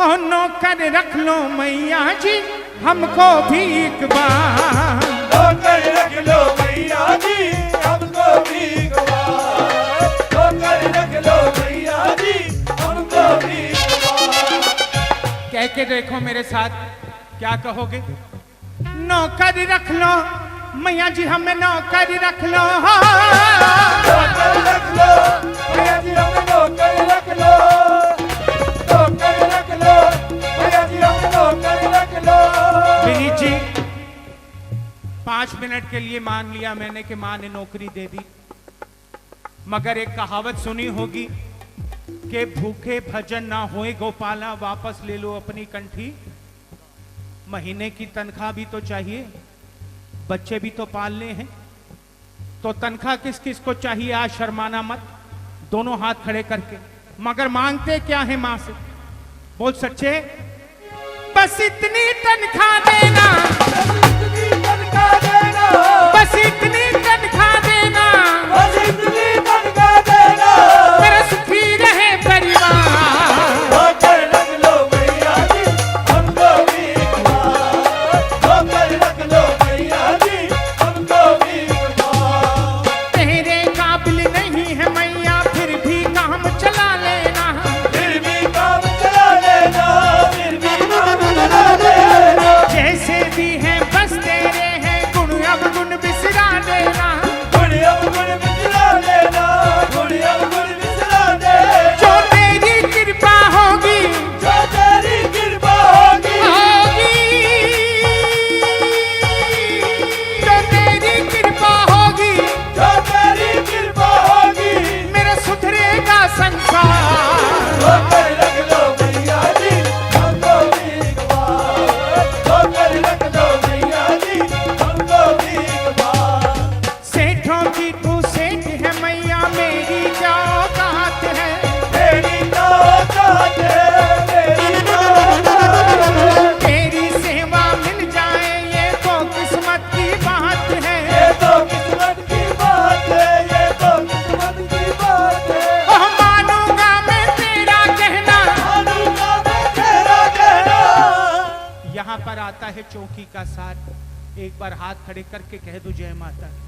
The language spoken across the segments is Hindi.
ओ नौकर रख लो मैया जी हमको भी एक बार, नौकर रख लो मैया जी हमको भी एक बार, नौकर रख लो मैया जी हमको भी एक बार। कह के देखो मेरे साथ, क्या कहोगे? नौकर रख लो मैया जी हमें नौकर रख लो, नौकर रख लो मैया जी हमें नौकर रख लो, नौकर रख लो मैया जी हमें नौकर रख लो। विनीत जी 5 मिनट के लिए मान लिया मैंने कि माँ ने नौकरी दे दी, मगर एक कहावत सुनी होगी कि भूखे भजन ना होए गोपाला, वापस ले लो अपनी कंठी। महीने की तनख्वाह भी तो चाहिए, बच्चे भी तो पालने हैं, तो तनख्वाह किस किस को चाहिए? आज शर्माना मत, दोनों हाथ खड़े करके। मगर मांगते क्या है मां से? बोल सच्चे, बस इतनी तनख्वाह देना, इतनी तनख्वाह देना, बस इतनी तनख्वाह देना, बस इतनी तनख्वाह देना, मेरा सुखी रहे परिवार। नौकर रख लो मैया जी हमको भी एक बार, नौकर रख लो मैया जी हमको भी एक बार। तेरे काबिल नहीं है मैया फिर भी काम चला लेना, फिर भी काम चला लेना, फिर भी काम चला लेना, जैसे भी है बस तेरे हैं गुण अब गुण बिसरा देना, गुण अब गुण बिसरा देना, गुण अब गुण बिसरा देना। जो तेरी कृपा होगी जो तेरी कृपा होगी, जो तेरी कृपा होगी, जो तेरी कृपा होगी, मेरा सुधरेगा संसार। नौकर रख लो मैया जी हमको भी एक बार, नौकर रख लो मैया जी हमको भी एक बार। सेठों की तू सेठ है मैया मेरी क्या औकात है, तेरी तो औकात है, तेरी तो औकात है, तेरी सेवा मिल जाए ये तो किस्मत की बात है। ये तो किस्मत की बात है, ये तो किस्मत की बात है। ओह मानूंगा मैं तेरा कहना। मानूंगा मैं तेरा कहना। यहाँ पर आता है चौकी का सार। एक बार हाथ खड़े करके कह दो जय माता दी।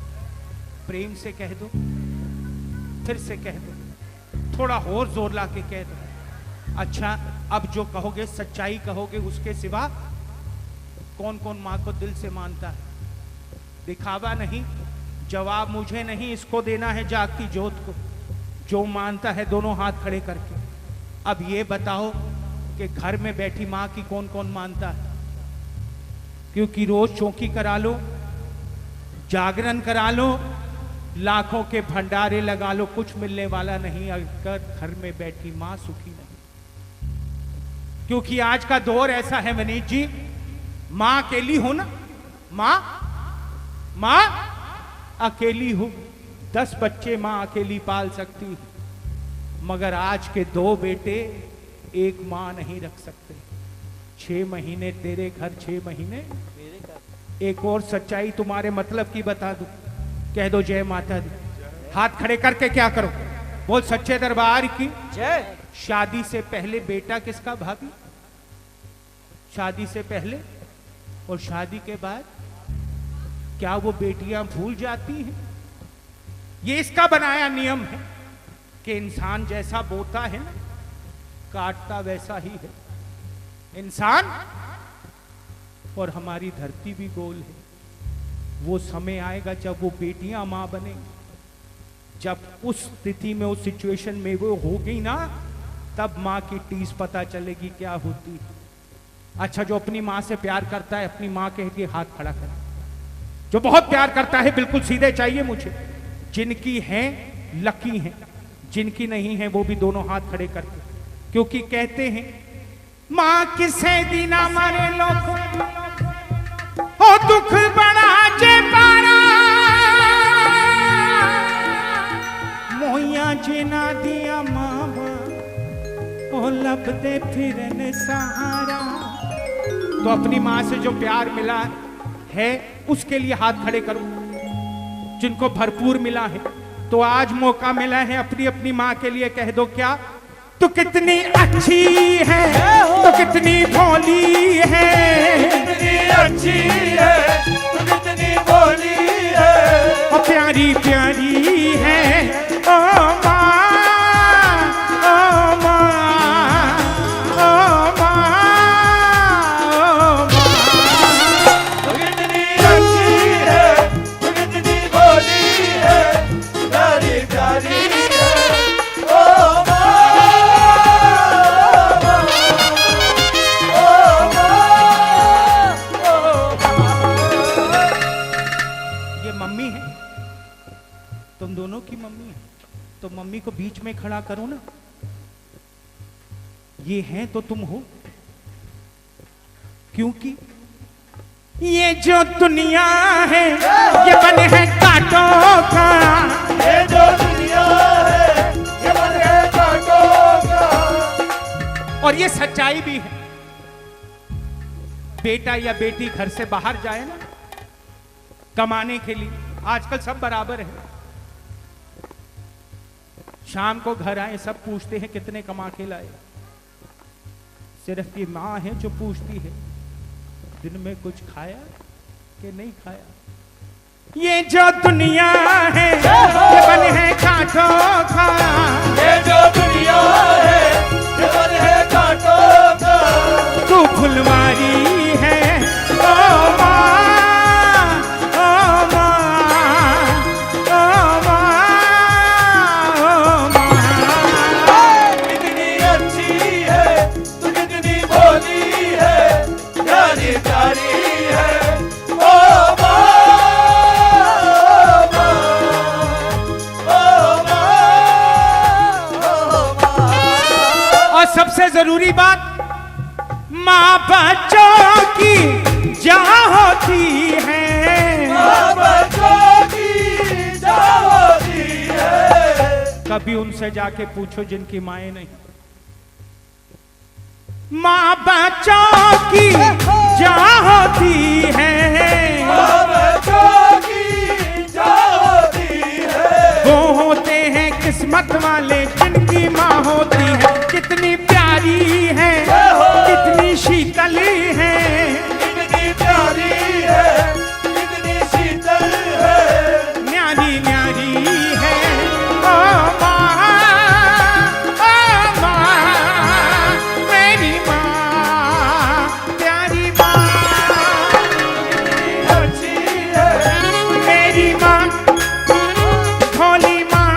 प्रेम से कह दो, फिर से कह दो, थोड़ा और जोर ला के कह दो। अच्छा, अब जो कहोगे सच्चाई कहोगे, उसके सिवा कौन कौन माँ को दिल से मानता है? दिखावा नहीं, जवाब मुझे नहीं, इसको देना है जागती ज्योत को। जो मानता है दोनों हाथ खड़े करके। अब ये बताओ कि घर में बैठी माँ की कौन कौन मानता है? क्योंकि रोज चौकी करा लो, जागरण करा लो, लाखों के भंडारे लगा लो, कुछ मिलने वाला नहीं अगर घर में बैठी मां सुखी नहीं। क्योंकि आज का दौर ऐसा है विनीत जी, मां अकेली हो ना, मां अकेली हो, 10 बच्चे मां अकेली पाल सकती है, मगर आज के 2 बेटे एक मां नहीं रख सकते। 6 महीने तेरे घर, 6 महीने मेरे घर। एक और सच्चाई तुम्हारे मतलब की बता दूं, कह दो जय माता दी। हाथ खड़े करके क्या करो? बोल सच्चे दरबार की जय। शादी से पहले बेटा किसका भाभी? शादी से पहले और शादी के बाद क्या वो बेटियां भूल जाती हैं? ये इसका बनाया नियम है कि इंसान जैसा बोता है ना, काटता वैसा ही है इंसान। और हमारी धरती भी गोल है। वो समय आएगा जब वो बेटियां मां बनेंगी, जब उस स्थिति में, उस सिचुएशन में वो होगी ना, तब मां की टीस पता चलेगी क्या होती है। अच्छा, जो अपनी मां से प्यार करता है, अपनी मां कह के हाथ खड़ा करे। जो बहुत प्यार करता है, बिल्कुल सीधे चाहिए मुझे। जिनकी है लकी हैं, जिनकी नहीं है वो भी दोनों हाथ खड़े करके, क्योंकि कहते हैं मां किसे दीना मारे लोग हो दुख बड़ा जे पारा, मोया जे ना दिया मां ओ लबदे फिरन सहारा। तो अपनी मां से जो प्यार मिला है उसके लिए हाथ खड़े करो। जिनको भरपूर मिला है, तो आज मौका मिला है अपनी अपनी मां के लिए कह दो क्या? तू कितनी अच्छी है, तू कितनी भोली है, कितनी अच्छी है, तू कितनी भोली है, और प्यारी प्यारी है। ओ माँ, ओ माँ, ओ माँ, ओ माँ। तू कितनी अच्छी है, तू कितनी भोली है, प्यारी प्यारी है। ओ माँ, ओ माँ, ओ माँ। ये मम्मी है, तुम दोनों की मम्मी है, तो मम्मी को बीच में खड़ा करो ना। ये हैं तो तुम हो, क्योंकि ये जो दुनिया है ये बन है कांटों का, ये जो दुनिया है ये बन है कांटों का। और ये सच्चाई भी है। बेटा या बेटी घर से बाहर जाए ना कमाने के लिए, आजकल सब बराबर है, शाम को घर आए सब पूछते हैं कितने कमा के लाए। सिर्फ ये माँ है जो पूछती है दिन में कुछ खाया कि नहीं खाया। ये जो दुनिया है ये बन है कांटों का, ये जो दुनिया है ये बन है कांटों का। तू फुलवारी है ओ माँ, ओ माँ, ओ माँ, ओ माँ। कितनी अच्छी है, तू कितनी भोली है, प्यारी प्यारी है। ओ माँ, ओ माँ, ओ माँ। और सबसे जरूरी बात, माँ बच्चों की जान होती है, माँ बच्चों की जान होती है। कभी उनसे जाके पूछो जिनकी माएं नहीं। माँ बच्चों की जान होती है, माँ बच्चों की जान होती है। वो होते हैं किस्मत वाले जिनकी माँ होती है। कितनी प्यारी है, कितनी शीतल है, कितनी प्यारी है, कितनी शीतल है। न्यारी न्यारी है। ओ माँ, ओ माँ, मेरी माँ, प्यारी माँ, अच्छी है, मेरी माँ, भोली माँ,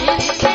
Thank you.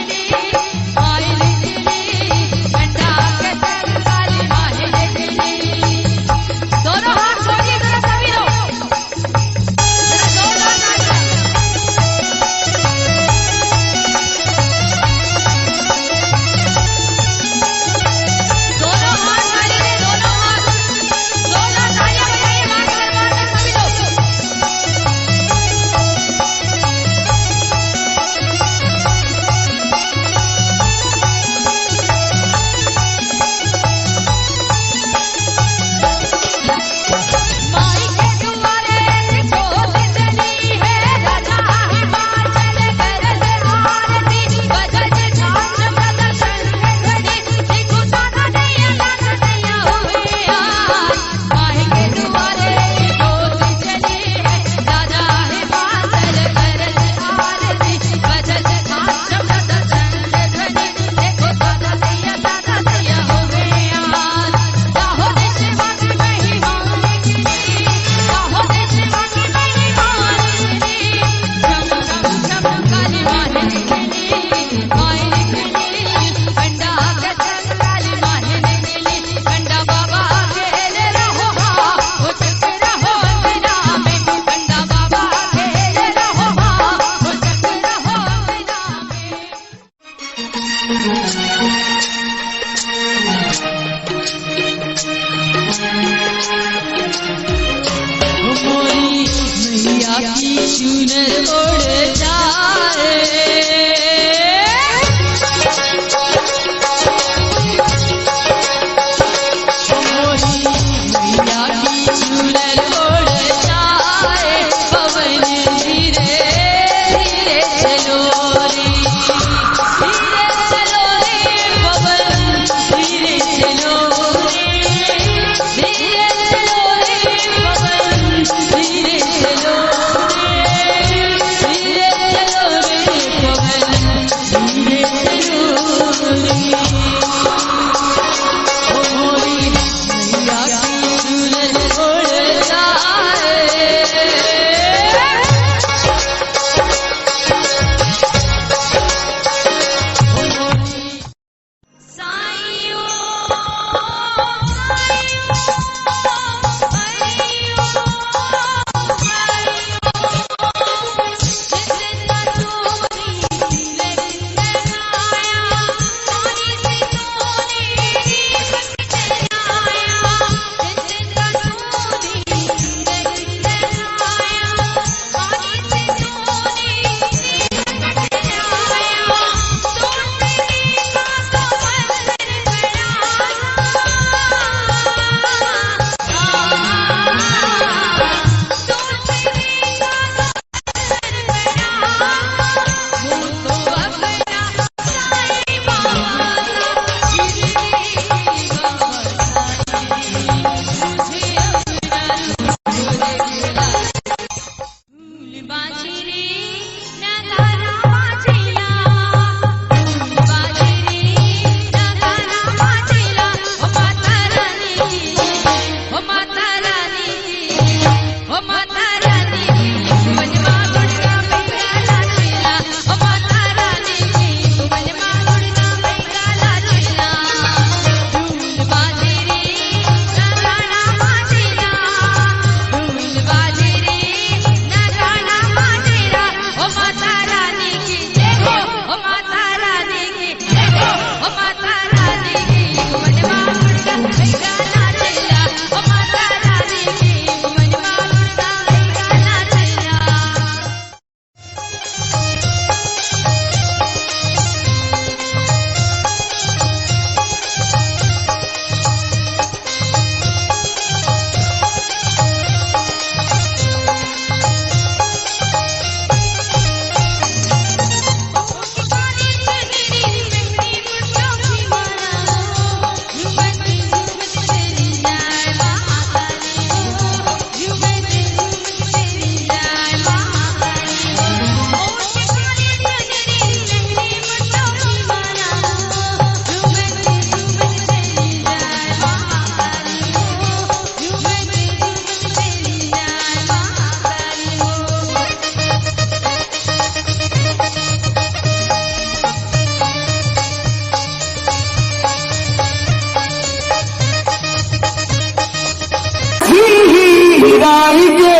गाई के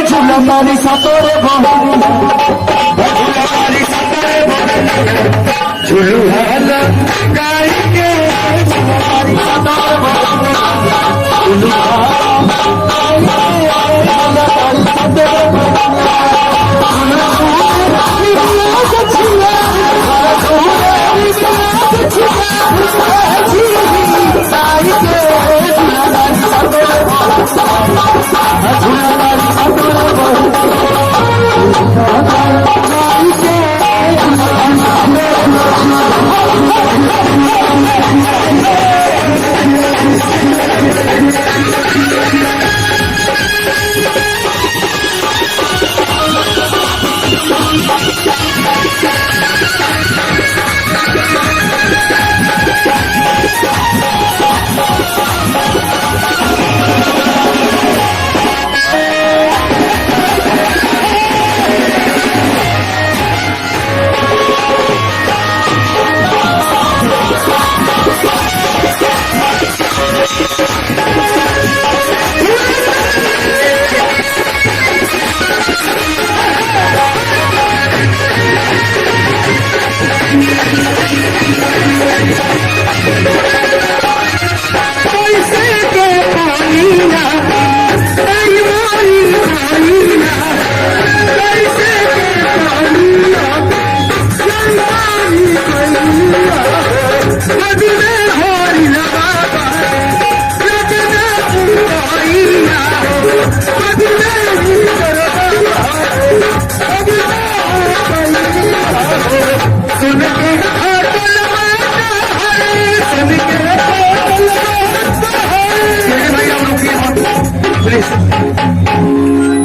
झूला मारी सतोरे बहनिया झूला मारी सतोरे बहनिया झूला गाई के झूला मारी सतोरे बहनिया झूला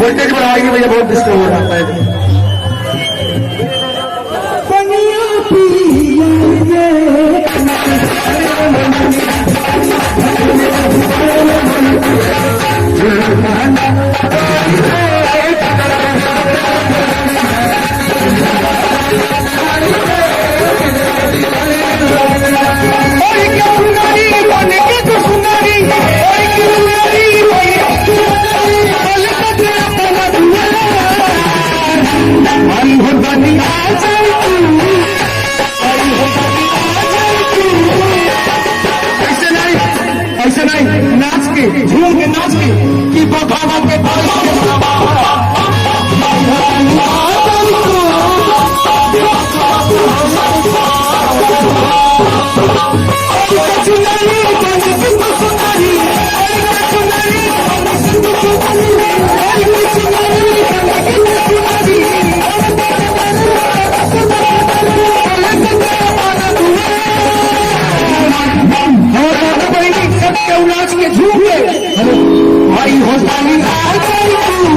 वोल्टेज बढ़ाएंगे भैया, बहुत डिस्टर्ब हो जाता है। ऐसे नहीं, नाच के झूम के नाच के कि बखावा के नाच के झूम के भाई होता नहीं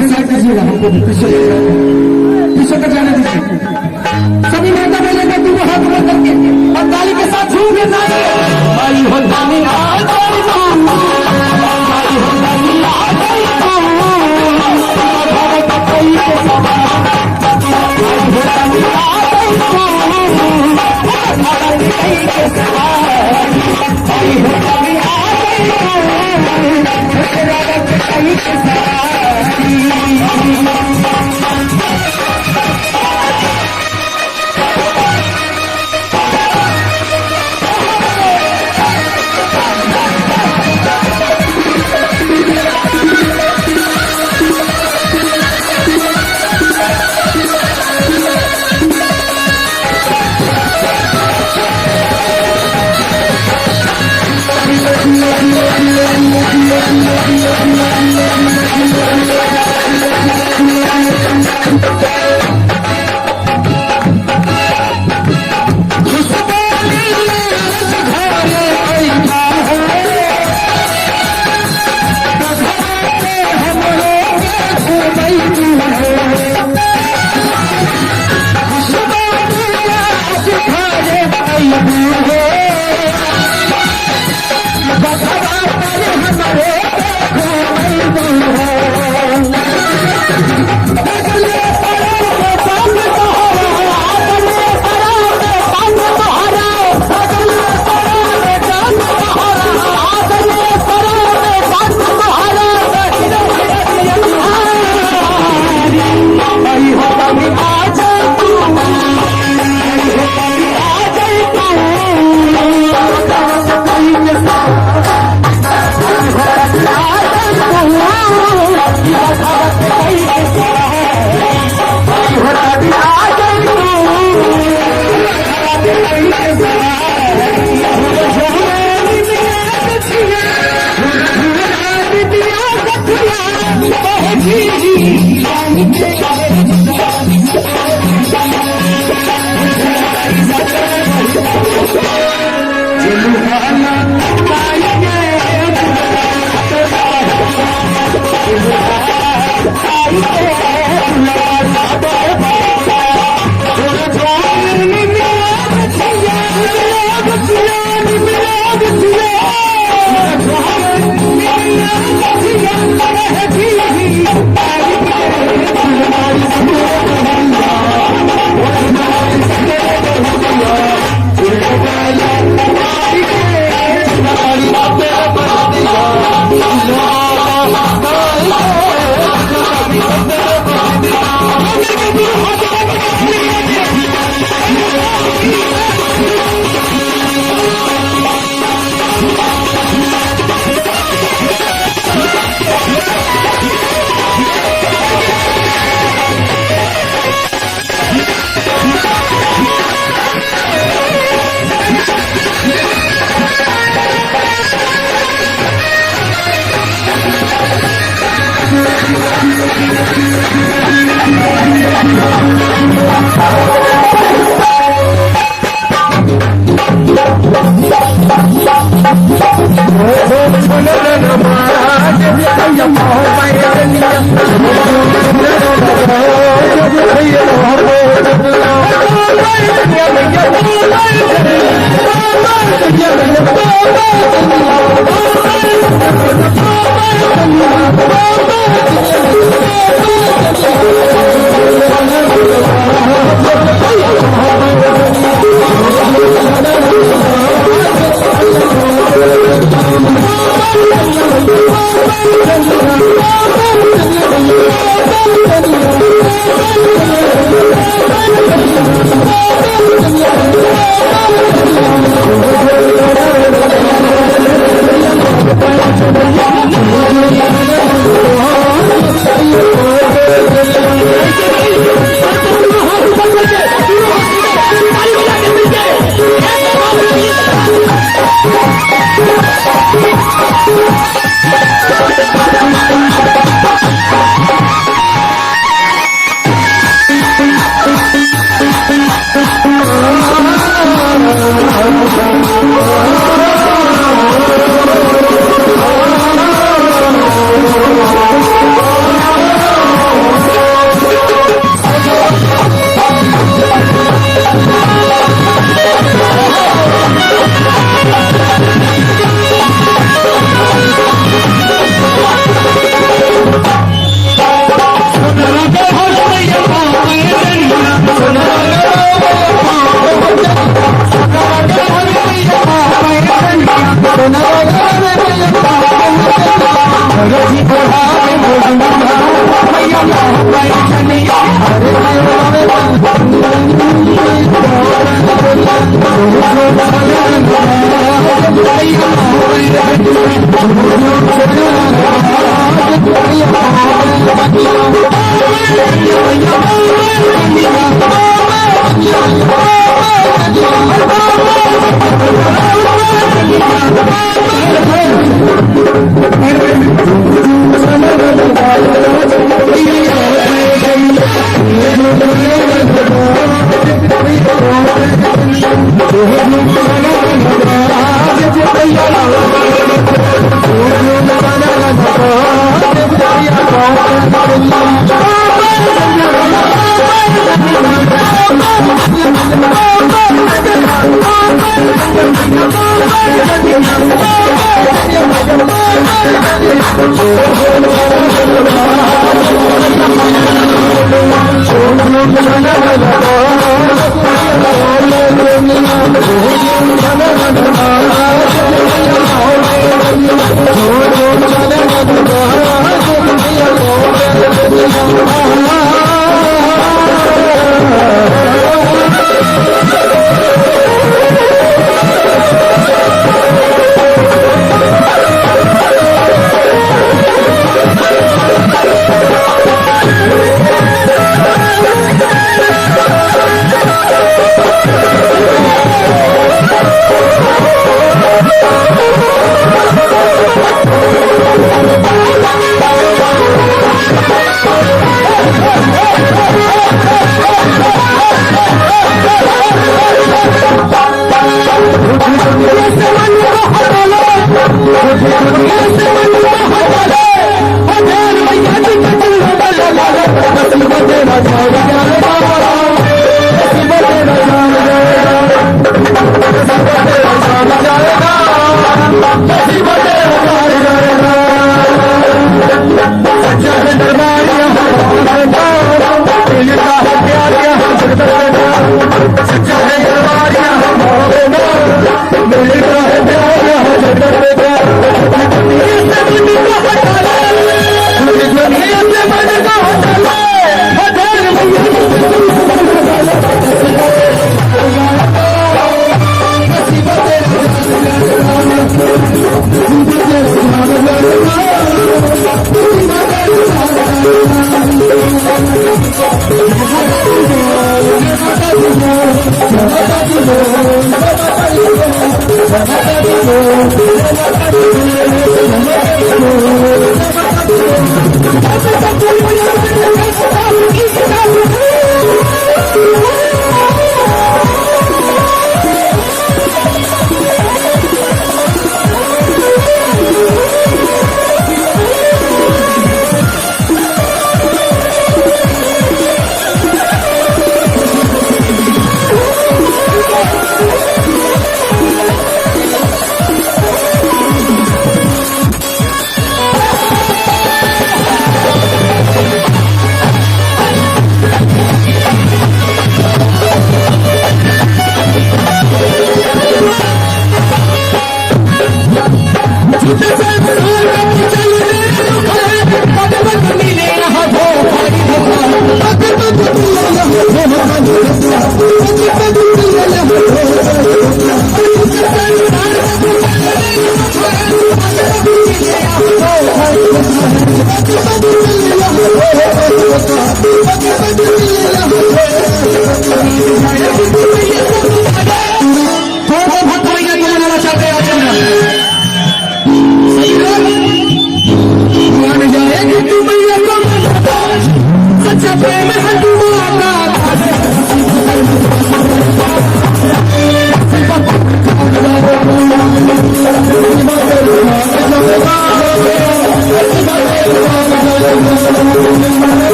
पीछे पीछे तक जाने दीजिए। सभी माता बहनों को हाथ में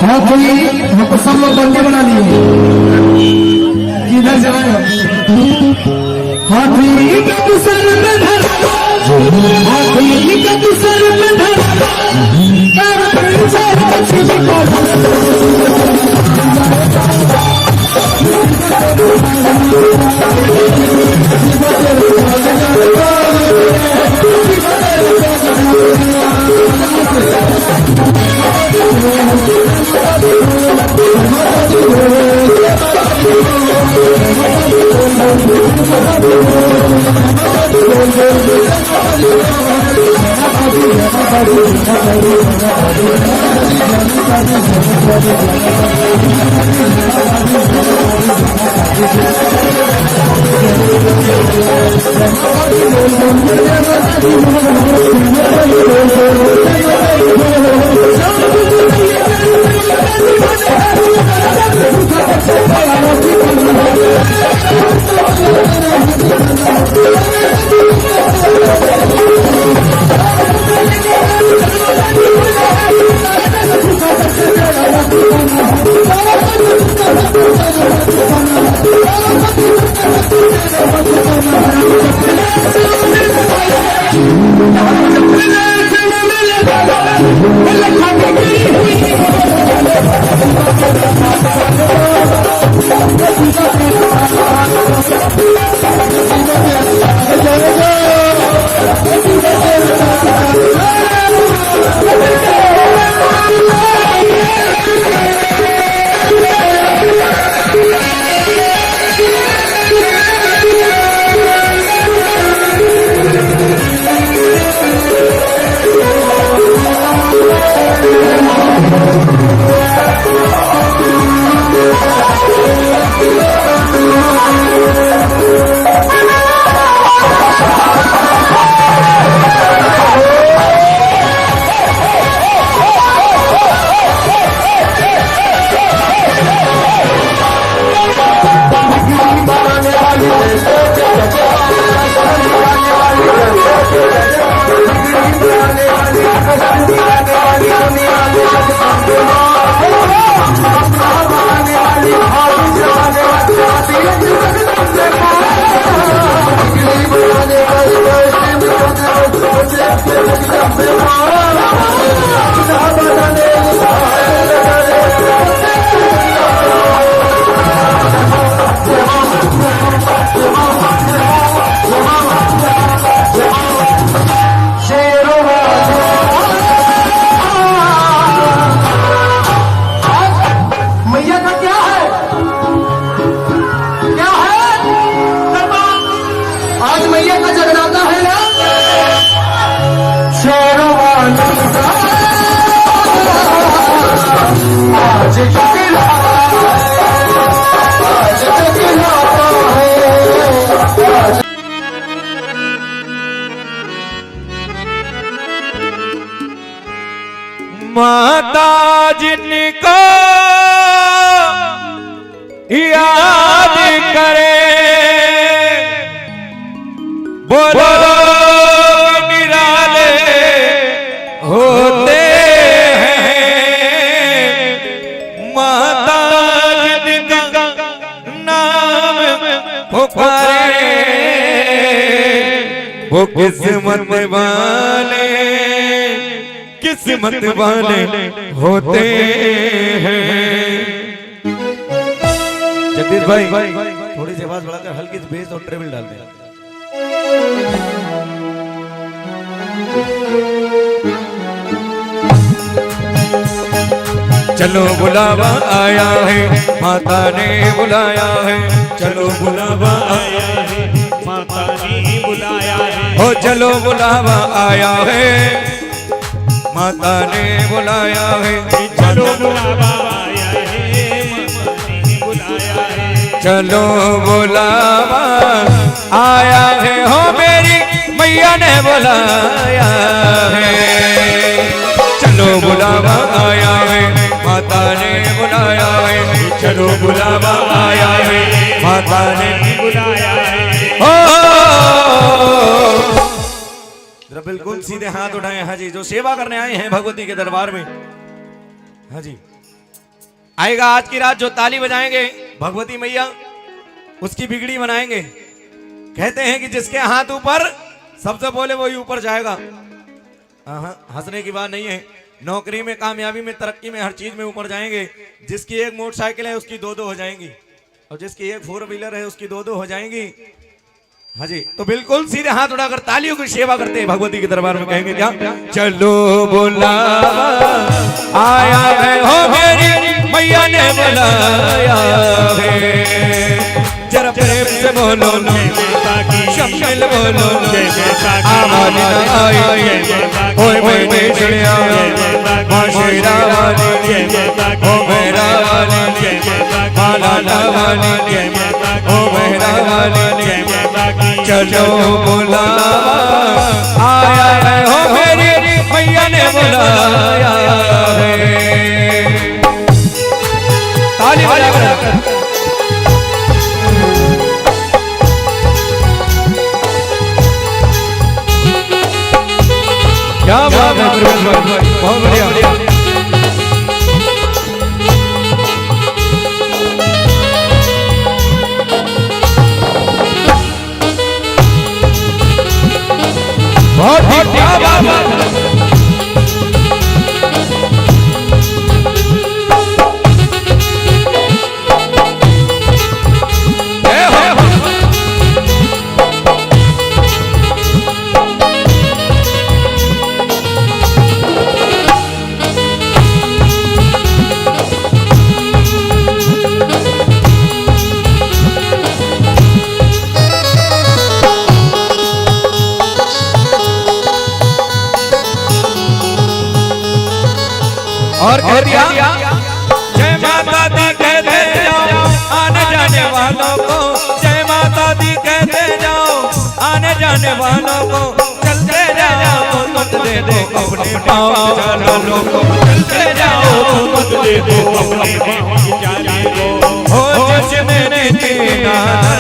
हाँ कोई हमको सब लोग बंदे बना लिए किधर जाए हाँ कोई का तू सर में धर हाँ कोई का तू सर में धर माता जिनको याद करे बोलो निराले होते हैं। माता जिनका नाम पुकारे वो किस्मत वाले किस्मत वाले होते हैं। जगदीश भाई थोड़ी सी आवाज बढ़ाकर हल्की सी बेस और ट्रेबल डाल दें। चलो बुलावा आया है माता ने बुलाया है। चलो बुलावा आया है माता ने बुलाया है। हो चलो बुलावा आया है माता ने बुलाया है। चलो बुलावा आया है माता ने बुलाया है। चलो बुलावा आया है हो मेरी मैया ने बुलाया है। चलो बुलावा आया है माता ने बुलाया है। चलो बुलावा आया है माता ने बुलाया है। जरा बिल्कुल सीधे हाथ उठाएं। हाँ जी, जो सेवा करने आए हैं भगवती के दरबार में, हाँ जी आएगा आज की रात जो ताली बजाएंगे भगवती मैया उसकी बिगड़ी बनाएंगे। कहते हैं कि जिसके हाथ ऊपर सबसे बोले वही ऊपर जाएगा। हंसने की बात नहीं है। नौकरी में, कामयाबी में, तरक्की में, हर चीज में ऊपर जाएंगे। जिसकी एक मोटरसाइकिल है उसकी दो हो जाएंगी और जिसकी एक 4 व्हीलर है उसकी दो हो जाएंगी। हाँ जी, तो बिल्कुल सीधे हाथ उठाकर तालियों की सेवा करते हैं भगवती के दरबार में। कहेंगे क्या? चलो बुलावा आया है हो मेरी मैया ने बुलाया है। जरा प्रेम से बोलो शब्द बोलो आवाज आई ओए मेरे चिड़िया शेरा वाली ओ मेरा वाली माला वाली ओ मेरा वाली। चलो बुलावा आया है हो मेरी मैया ने बुलाया है। ताली बजाकर क्या बात है, बहुत बढ़िया। बहुत क्या बात है। और कह दिया जय माता दी कहते जाओ आने जाने वालों को। जय माता दी कहते जाओ आने जाने वालों को। चलते जाओ मत दे दो अपने पाँव चलो को। चलते जाओ मत दे दो अपने पाँव चलो को। हो जिसने जीना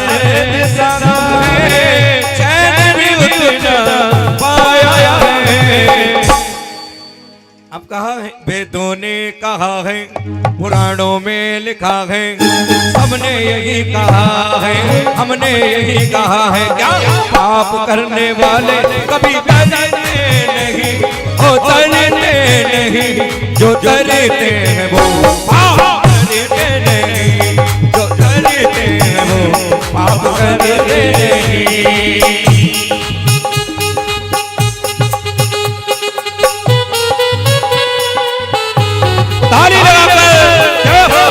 है सारा है चैन भी उतना पाया है। अब कहा है वेदों ने कहा है पुराणों में लिखा है सबने यही कहा है हमने यही कहा है। क्या पाप करने वाले कभी करते नहीं ओ करते नहीं। जो करते हैं वो पाप करते नहीं। जो करते हैं वो पाप करते नहीं। ताली लगाकर जय हो।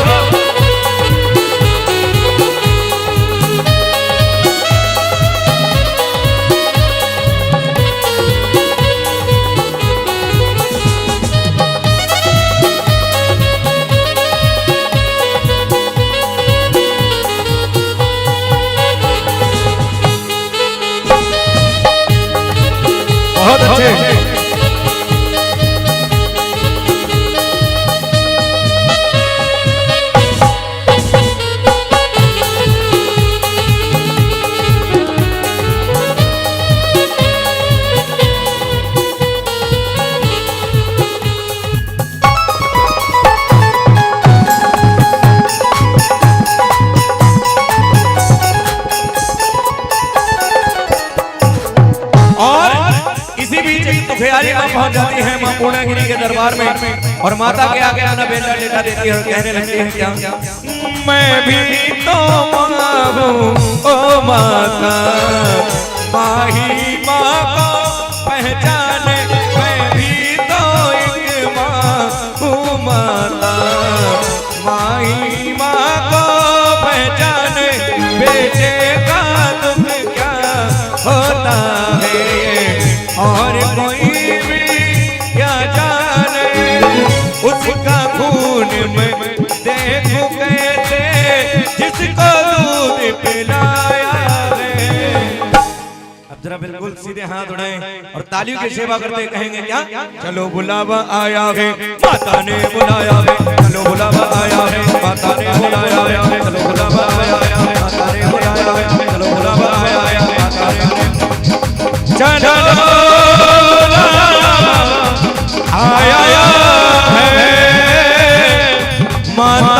ससुराली माँ पहुंच जाती है माँ पूर्णागिरी के दरबार में और माता के आगे आना बेटा लेकर देती है और कहने लगती है क्या, मैं भी तो माँ हूँ ओ माता, माही माँ को पहचाने, मैं भी तो एक माँ हूँ माता, माही माँ को पहचाने, बेटे का दुख क्या होता है और कोई भी क्या जाने, उसका खून में देखूं कैसे जिसको दूध पिलाया है। अब जरा बिल्कुल सीधे हाथ उठाएं और तालियों की सेवा करते कहेंगे क्या, चलो बुलावा आया है माता ने बुलाया है, चलो बुलावा आया है माता ने बुलाया है, चलो बुलावा आया है माता ने बुलाया है, चलो बुलावा आया है माता ने, चलो आया है माता